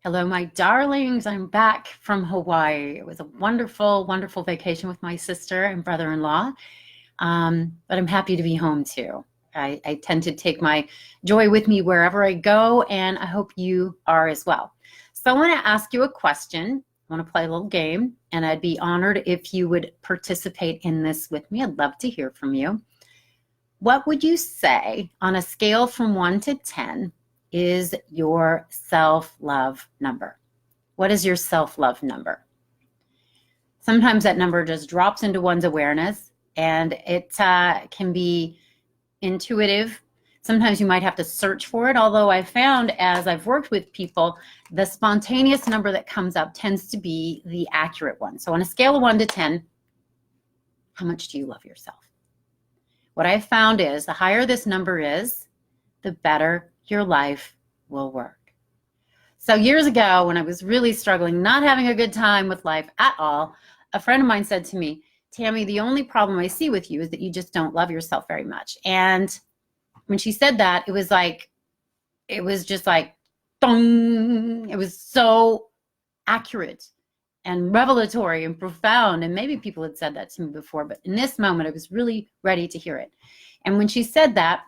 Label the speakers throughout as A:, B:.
A: Hello, my darlings. I'm back from Hawaii. It was a wonderful, wonderful vacation with my sister and brother-in-law. But I'm happy to be home too. I tend to take my joy with me wherever I go, and I hope you are as well. So I want to ask you a question. I want to play a little game, and I'd be honored if you would participate in this with me. I'd love to hear from you. What would you say on a scale from 1 to 10 is your self-love number? What is your self-love number? Sometimes that number just drops into one's awareness, and it can be intuitive. Sometimes you might have to search for it, although I've found as I've worked with people, the spontaneous number that comes up tends to be the accurate one. So on a scale of 1 to 10, how much do you love yourself? What I've found is the higher this number is, the better your life will work. So years ago, when I was really struggling, not having a good time with life at all, a friend of mine said to me, Tammy, the only problem I see with you is that you just don't love yourself very much. And when she said that, it was just like, dong. It was so accurate and revelatory and profound. And maybe people had said that to me before, but in this moment, I was really ready to hear it. And when she said that,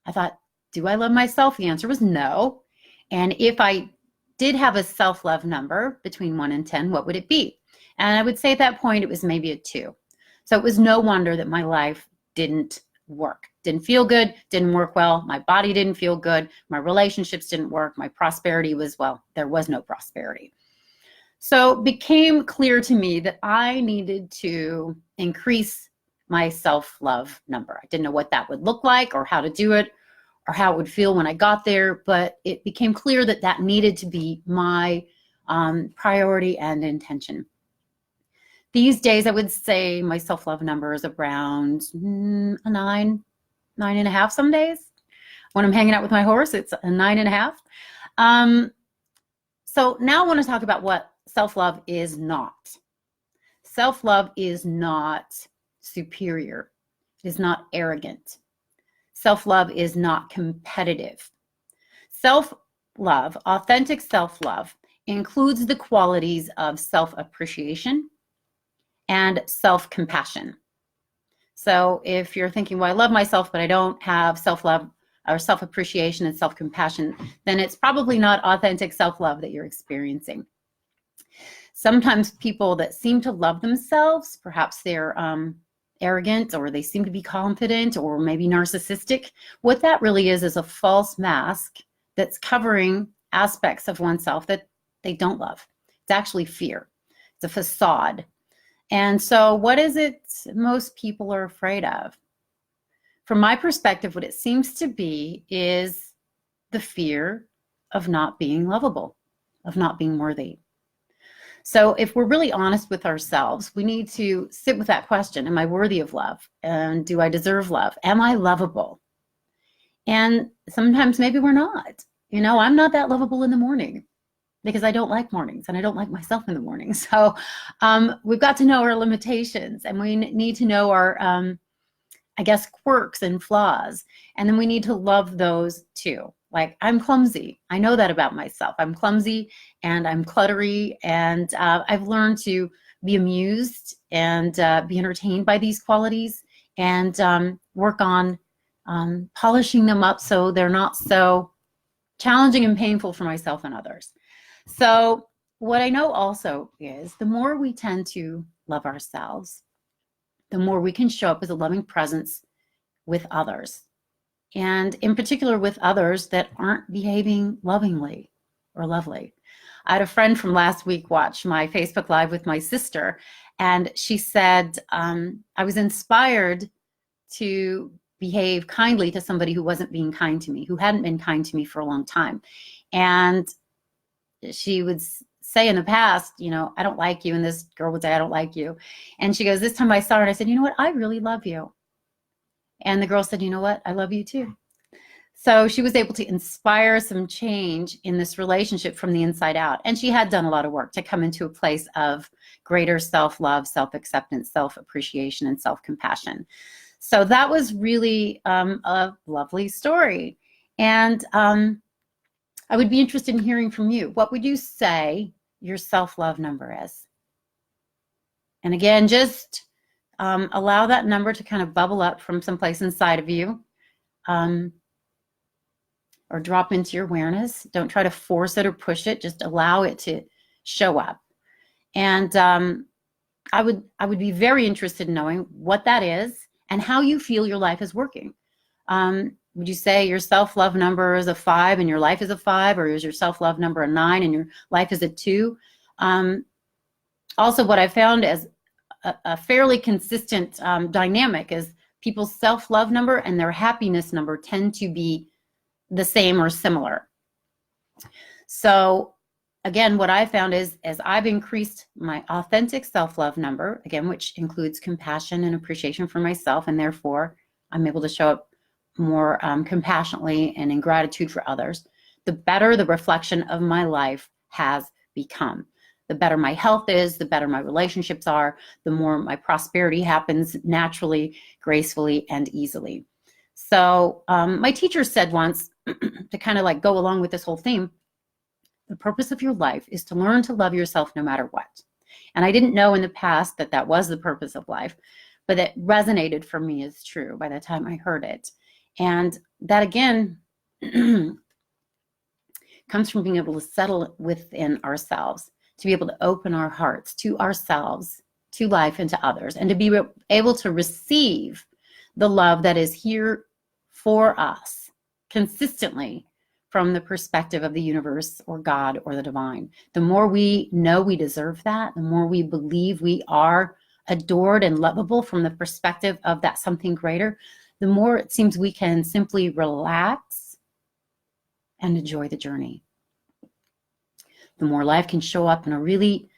A: I thought, do I love myself? The answer was no. And if I did have a self-love number between 1 and 10, what would it be? And I would say at that point, it was maybe a 2. So it was no wonder that my life didn't work. Didn't feel good, didn't work well. My body didn't feel good. My relationships didn't work. My prosperity was, well, there was no prosperity. So it became clear to me that I needed to increase my self-love number. I didn't know what that would look like or how to do it or how it would feel when I got there, but it became clear that that needed to be my priority and intention. These days, I would say my self-love number is around a 9.5 some days. When I'm hanging out with my horse, it's a 9.5. So now I want to talk about what self-love is not. Self-love is not superior. It is not arrogant. Self-love is not competitive. Self-love, authentic self-love, includes the qualities of self-appreciation and self-compassion. So if you're thinking, well, I love myself, but I don't have self-love or self-appreciation and self-compassion, then it's probably not authentic self-love that you're experiencing. Sometimes people that seem to love themselves, perhaps they're arrogant, or they seem to be confident, or maybe narcissistic. What that really is a false mask that's covering aspects of oneself that they don't love. It's actually fear. It's a facade. And so what is it most people are afraid of? From my perspective, what it seems to be is the fear of not being lovable, of not being worthy. So if we're really honest with ourselves, we need to sit with that question. Am I worthy of love? And do I deserve love? Am I lovable? And sometimes maybe we're not. You know, I'm not that lovable in the morning because I don't like mornings and I don't like myself in the morning. So we've got to know our limitations, and we need to know our, I guess, quirks and flaws. And then we need to love those too. Like, I'm clumsy. I know that about myself. I'm clumsy and I'm cluttery, and I've learned to be amused and be entertained by these qualities, and work on polishing them up so they're not so challenging and painful for myself and others. So what I know also is the more we tend to love ourselves, the more we can show up as a loving presence with others. And in particular with others that aren't behaving lovingly or lovely. I had a friend from last week watch my Facebook Live with my sister, and she said, I was inspired to behave kindly to somebody who wasn't being kind to me, who hadn't been kind to me for a long time. And she would say in the past, you know, I don't like you, and this girl would say, I don't like you. And she goes, this time I saw her and I said, you know what, I really love you. And the girl said, you know what? I love you too. So she was able to inspire some change in this relationship from the inside out. And she had done a lot of work to come into a place of greater self-love, self-acceptance, self-appreciation, and self-compassion. So that was really a lovely story. And I would be interested in hearing from you. What would you say your self-love number is? And again, just allow that number to kind of bubble up from someplace inside of you, or drop into your awareness. Don't try to force it or push it. Just allow it to show up. And I would be very interested in knowing what that is and how you feel your life is working. Would you say your self-love number is a 5 and your life is a 5, or is your self-love number a 9 and your life is a 2? Also, what I found as a fairly consistent dynamic is people's self-love number and their happiness number tend to be the same or similar. So again, what I found is as I've increased my authentic self-love number, again, which includes compassion and appreciation for myself, and therefore I'm able to show up more compassionately and in gratitude for others, the better the reflection of my life has become. The better my health is, the better my relationships are, the more my prosperity happens naturally, gracefully, and easily. So my teacher said once, to kind of like go along with this whole theme, the purpose of your life is to learn to love yourself no matter what. And I didn't know in the past that that was the purpose of life, but it resonated for me as true by the time I heard it. And that again comes from being able to settle within ourselves, to be able to open our hearts to ourselves, to life, and to others, and to be able to receive the love that is here for us consistently from the perspective of the universe or God or the divine. The more we know we deserve that, the more we believe we are adored and lovable from the perspective of that something greater, the more it seems we can simply relax and enjoy the journey. The more life can show up in a really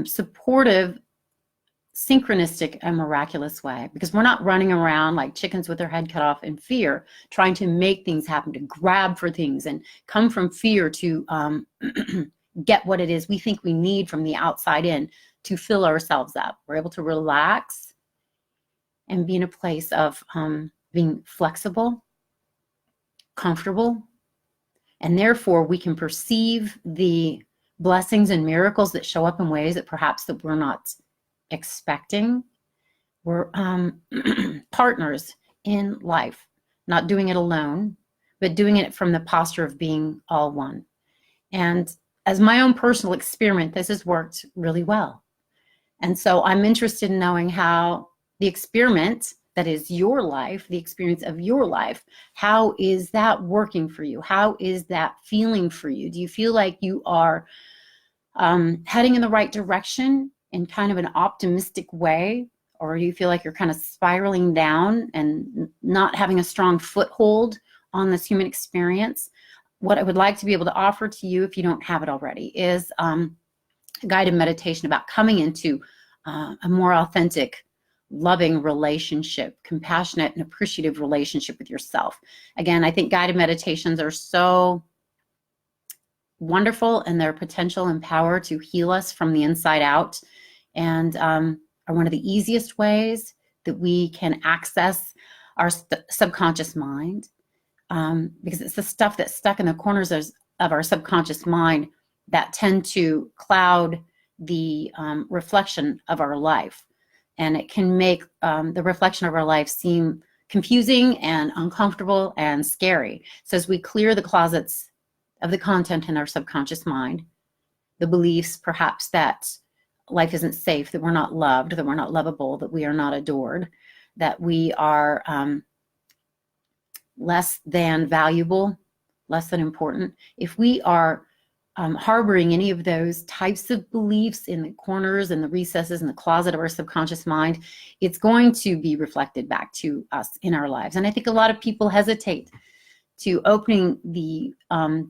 A: supportive, synchronistic, and miraculous way, because we're not running around like chickens with their head cut off in fear, trying to make things happen, to grab for things and come from fear to get what it is we think we need from the outside in to fill ourselves up. We're able to relax and be in a place of being flexible, comfortable, and therefore we can perceive the blessings and miracles that show up in ways that perhaps that we're not expecting. We're partners in life, not doing it alone, but doing it from the posture of being all one. And as my own personal experiment, this has worked really well. And so I'm interested in knowing how the experiment that is your life, the experience of your life, how is that working for you? How is that feeling for you? Do you feel like you are heading in the right direction in kind of an optimistic way, or do you feel like you're kind of spiraling down and not having a strong foothold on this human experience? What I would like to be able to offer to you, if you don't have it already, is a guided meditation about coming into a more authentic, loving relationship, compassionate and appreciative relationship with yourself. Again, I think guided meditations are so wonderful in their potential and power to heal us from the inside out, and are one of the easiest ways that we can access our subconscious mind, because it's the stuff that's stuck in the corners of our subconscious mind that tend to cloud the reflection of our life. And it can make the reflection of our life seem confusing and uncomfortable and scary. So as we clear the closets of the content in our subconscious mind, the beliefs perhaps that life isn't safe, that we're not loved, that we're not lovable, that we are not adored, that we are less than valuable, less than important. If we are harboring any of those types of beliefs in the corners and the recesses and the closet of our subconscious mind, it's going to be reflected back to us in our lives. And I think a lot of people hesitate to opening the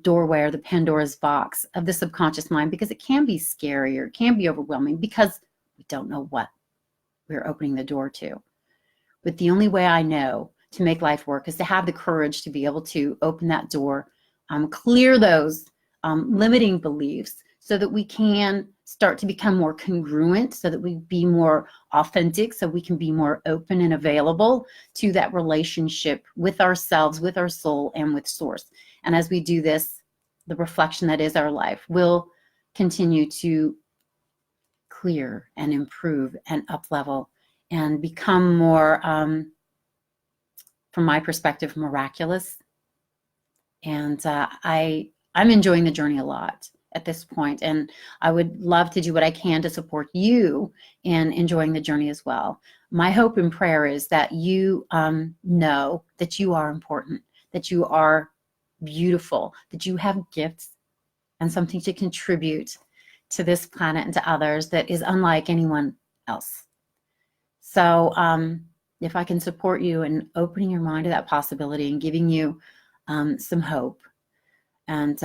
A: doorway or the Pandora's box of the subconscious mind, because it can be scary or it can be overwhelming because we don't know what we're opening the door to. But the only way I know to make life work is to have the courage to be able to open that door, clear those limiting beliefs, so that we can start to become more congruent, so that we be more authentic, so we can be more open and available to that relationship with ourselves, with our soul, and with source. And as we do this, the reflection that is our life, will continue to clear and improve and up level and become more, from my perspective, miraculous. And I'm enjoying the journey a lot at this point, and I would love to do what I can to support you in enjoying the journey as well. My hope and prayer is that you know that you are important, that you are beautiful, that you have gifts and something to contribute to this planet and to others that is unlike anyone else. So if I can support you in opening your mind to that possibility and giving you some hope and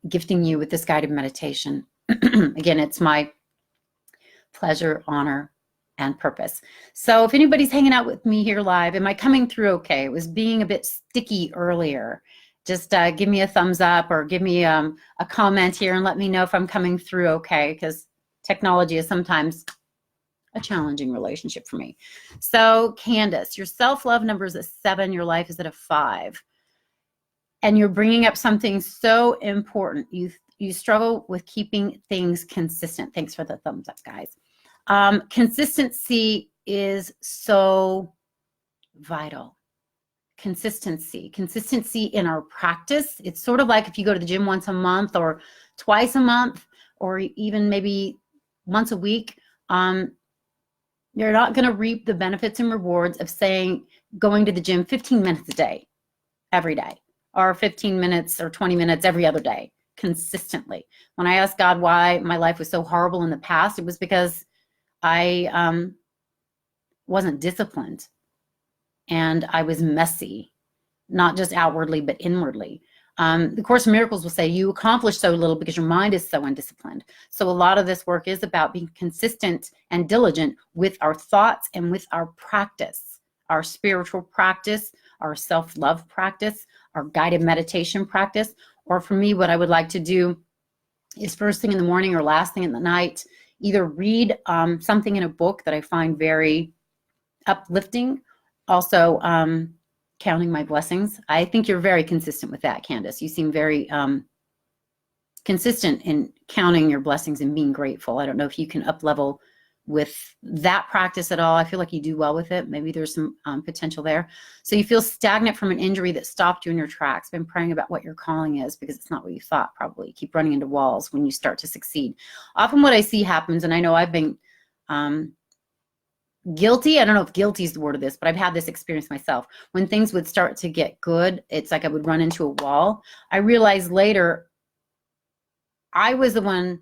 A: gifting you with this guided meditation, again, it's my pleasure, honor, and purpose. So if anybody's hanging out with me here live, am I coming through okay? It was being a bit sticky earlier. Just give me a thumbs up or give me a comment here and let me know if I'm coming through okay, because technology is sometimes a challenging relationship for me. So Candace, your self-love number is a 7, your life is at a 5. And you're bringing up something so important. You struggle with keeping things consistent. Thanks for the thumbs up, guys. Consistency is so vital. Consistency in our practice. It's sort of like if you go to the gym once a month or twice a month or even maybe once a week, you're not going to reap the benefits and rewards of going to the gym 15 minutes a day, every day, or 15 minutes or 20 minutes every other day, consistently. When I asked God why my life was so horrible in the past, it was because I wasn't disciplined and I was messy, not just outwardly, but inwardly. The Course in Miracles will say you accomplish so little because your mind is so undisciplined. So a lot of this work is about being consistent and diligent with our thoughts and with our practice, our spiritual practice, our self-love practice, our guided meditation practice. Or for me, what I would like to do is first thing in the morning or last thing in the night, either read something in a book that I find very uplifting. Also, counting my blessings. I think you're very consistent with that, Candace. You seem very consistent in counting your blessings and being grateful. I don't know if you can up level with that practice at all. I feel like you do well with it. Maybe there's some potential there. So you feel stagnant from an injury that stopped you in your tracks. Been praying about what your calling is because it's not what you thought, probably. You keep running into walls when you start to succeed. Often what I see happens, and I know I've been guilty. I don't know if guilty is the word of this, but I've had this experience myself. When things would start to get good, it's like I would run into a wall. I realized later I was the one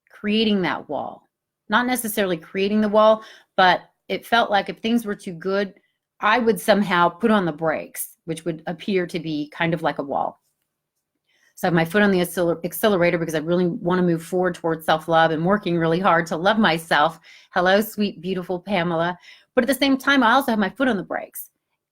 A: creating that wall. Not necessarily creating the wall, but it felt like if things were too good, I would somehow put on the brakes, which would appear to be kind of like a wall. So I have my foot on the accelerator because I really want to move forward towards self-love and working really hard to love myself. Hello, sweet, beautiful Pamela. But at the same time, I also have my foot on the brakes.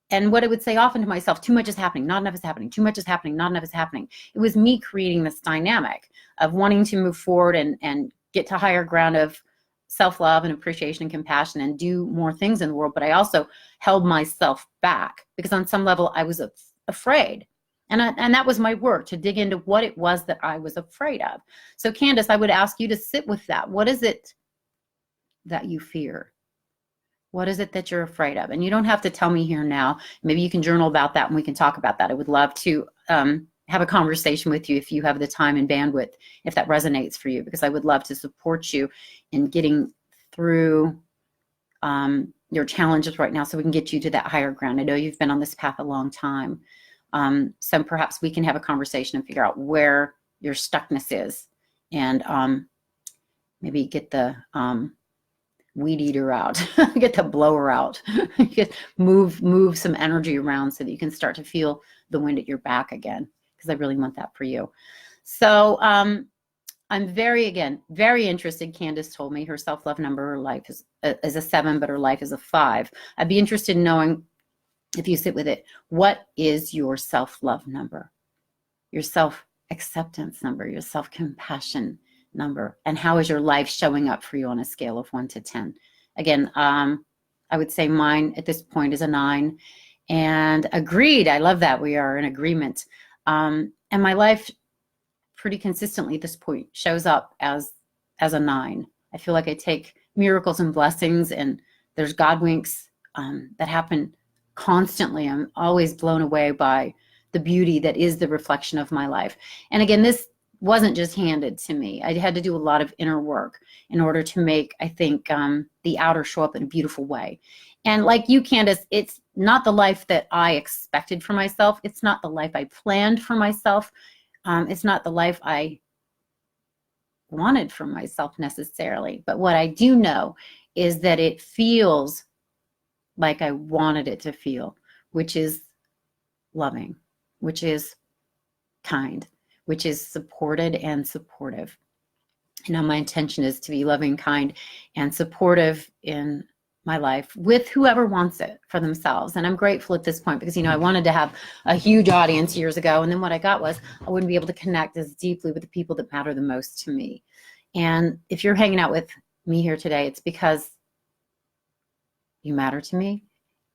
A: And what I would say often to myself, too much is happening, not enough is happening, too much is happening, not enough is happening. It was me creating this dynamic of wanting to move forward and get to higher ground of self-love and appreciation and compassion and do more things in the world. But I also held myself back because on some level I was afraid. And that was my work, to dig into what it was that I was afraid of. So Candace, I would ask you to sit with that. What is it that you fear? What is it that you're afraid of? And you don't have to tell me here now. Maybe you can journal about that and we can talk about that. I would love to have a conversation with you if you have the time and bandwidth, if that resonates for you, because I would love to support you in getting through your challenges right now so we can get you to that higher ground. I know you've been on this path a long time. So perhaps we can have a conversation and figure out where your stuckness is and maybe get the weed eater out, get the blower out, move some energy around so that you can start to feel the wind at your back again, because I really want that for you. So I'm very interested. Candace told me her self-love number, her life is a 7, but her life is a 5. I'd be interested in knowing, if you sit with it, what is your self-love number, your self-acceptance number, your self-compassion number, and how is your life showing up for you on a scale of 1 to 10? Again, I would say mine at this point is a 9, and agreed. I love that we are in agreement. And my life pretty consistently at this point shows up as a 9. I feel like I take miracles and blessings, and there's God winks that happen constantly. I'm always blown away by the beauty that is the reflection of my life. And again, this wasn't just handed to me. I had to do a lot of inner work in order to make, I think, the outer show up in a beautiful way. And like you, Candace, it's not the life that I expected for myself. It's not the life I planned for myself. It's not the life I wanted for myself necessarily. But what I do know is that it feels like I wanted it to feel, which is loving, which is kind, which is supported and supportive. And now my intention is to be loving, kind, and supportive in my life with whoever wants it for themselves. And I'm grateful at this point because, I wanted to have a huge audience years ago. And then what I got was I wouldn't be able to connect as deeply with the people that matter the most to me. And if you're hanging out with me here today, it's because you matter to me.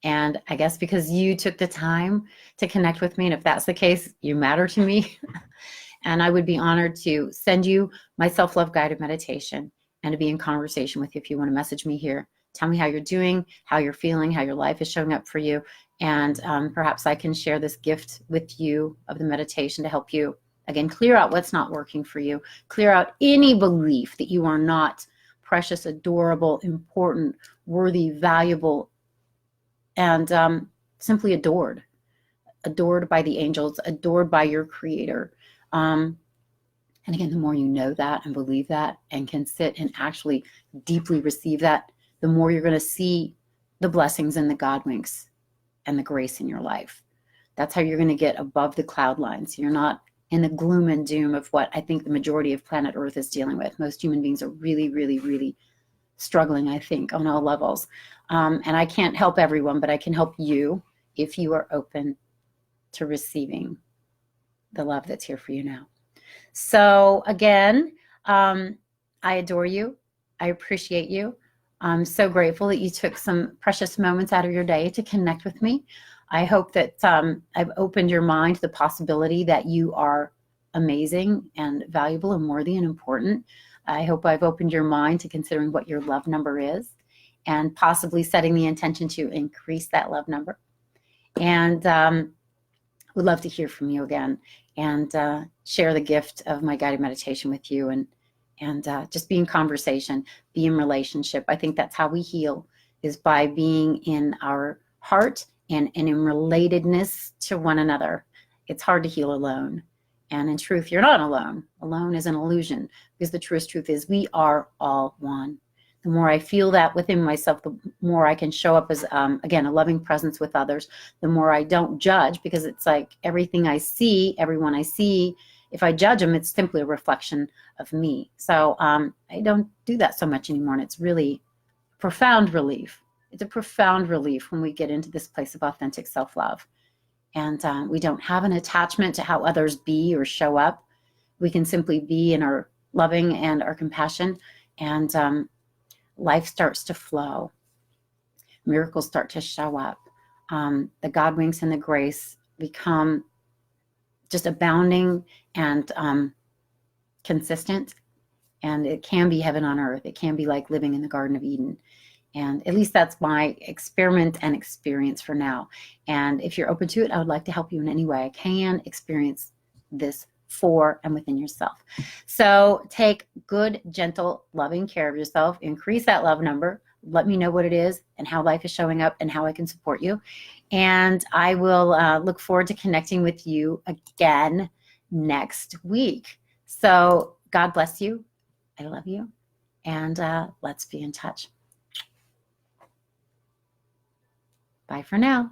A: And I guess because you took the time to connect with me. And if that's the case, you matter to me. And I would be honored to send you my self-love guided meditation and to be in conversation with you. If you want to message me here, tell me how you're doing, how you're feeling, how your life is showing up for you. And perhaps I can share this gift with you of the meditation to help you, again, clear out what's not working for you, clear out any belief that you are not precious, adorable, important, worthy, valuable, and simply adored by the angels, adored by your creator. And again, the more you know that and believe that and can sit and actually deeply receive that, the more you're going to see the blessings and the God winks and the grace in your life. That's how you're going to get above the cloud lines. You're not in the gloom and doom of what I think the majority of planet Earth is dealing with. Most human beings are really, really, really struggling, I think, on all levels. And I can't help everyone, but I can help you if you are open to receiving the love that's here for you now. So again, I adore you. I appreciate you. I'm so grateful that you took some precious moments out of your day to connect with me. I hope that I've opened your mind to the possibility that you are amazing and valuable and worthy and important. I hope I've opened your mind to considering what your love number is and possibly setting the intention to increase that love number. And would love to hear from you again and share the gift of my guided meditation with you and just be in conversation, be in relationship. I think that's how we heal, is by being in our heart and in relatedness to one another. It's hard to heal alone. And in truth, you're not alone. Alone is an illusion, because the truest truth is we are all one. The more I feel that within myself, the more I can show up as, again, a loving presence with others. The more I don't judge, because it's like everything I see, everyone I see, if I judge them, it's simply a reflection of me. So I don't do that so much anymore. And it's really profound relief. It's a profound relief when we get into this place of authentic self-love. And we don't have an attachment to how others be or show up. We can simply be in our loving and our compassion, and life starts to flow. Miracles start to show up. The God winks and the grace become just abounding and consistent. And it can be heaven on earth. It can be like living in the Garden of Eden. And at least that's my experiment and experience for now. And if you're open to it, I would like to help you in any way I can experience this for and within yourself. So take good, gentle, loving care of yourself. Increase that love number. Let me know what it is and how life is showing up and how I can support you. And I will look forward to connecting with you again next week. So God bless you. I love you. And let's be in touch. Bye for now.